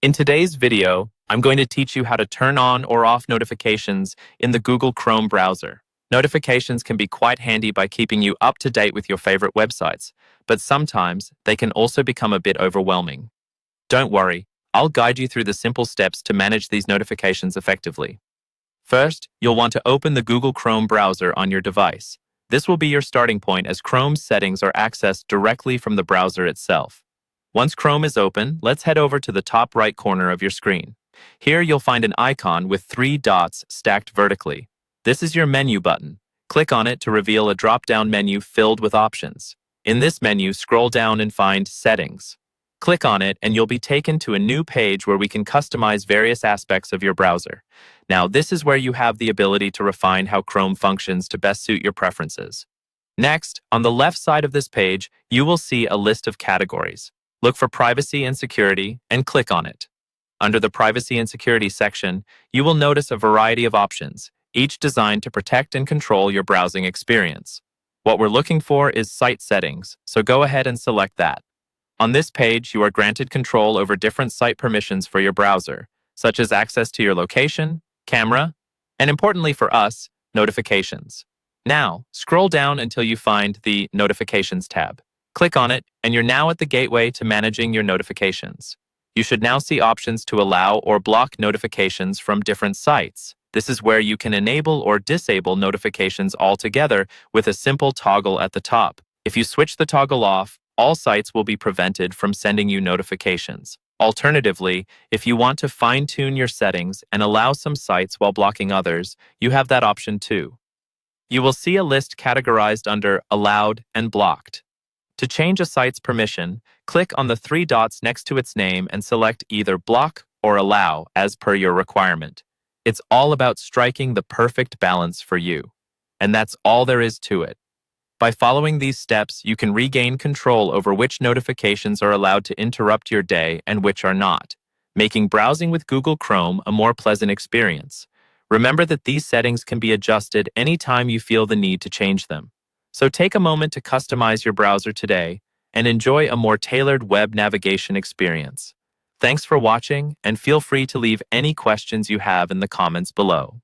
In today's video, I'm going to teach you how to turn on or off notifications in the Google Chrome browser. Notifications can be quite handy by keeping you up to date with your favorite websites, but sometimes they can also become a bit overwhelming. Don't worry, I'll guide you through the simple steps to manage these notifications effectively. First, you'll want to open the Google Chrome browser on your device. This will be your starting point as Chrome's settings are accessed directly from the browser itself. Once Chrome is open, let's head over to the top right corner of your screen. Here you'll find an icon with 3 dots stacked vertically. This is your menu button. Click on it to reveal a drop-down menu filled with options. In this menu, scroll down and find Settings. Click on it and you'll be taken to a new page where we can customize various aspects of your browser. Now, this is where you have the ability to refine how Chrome functions to best suit your preferences. Next, on the left side of this page, you will see a list of categories. Look for Privacy and Security and click on it. Under the Privacy and Security section, you will notice a variety of options, each designed to protect and control your browsing experience. What we're looking for is Site Settings, so go ahead and select that. On this page, you are granted control over different site permissions for your browser, such as access to your location, camera, and importantly for us, notifications. Now, scroll down until you find the Notifications tab. Click on it, and you're now at the gateway to managing your notifications. You should now see options to allow or block notifications from different sites. This is where you can enable or disable notifications altogether with a simple toggle at the top. If you switch the toggle off, all sites will be prevented from sending you notifications. Alternatively, if you want to fine-tune your settings and allow some sites while blocking others, you have that option too. You will see a list categorized under Allowed and Blocked. To change a site's permission, click on the 3 dots next to its name and select either Block or Allow as per your requirement. It's all about striking the perfect balance for you. And that's all there is to it. By following these steps, you can regain control over which notifications are allowed to interrupt your day and which are not, making browsing with Google Chrome a more pleasant experience. Remember that these settings can be adjusted anytime you feel the need to change them. So take a moment to customize your browser today and enjoy a more tailored web navigation experience. Thanks for watching, and feel free to leave any questions you have in the comments below.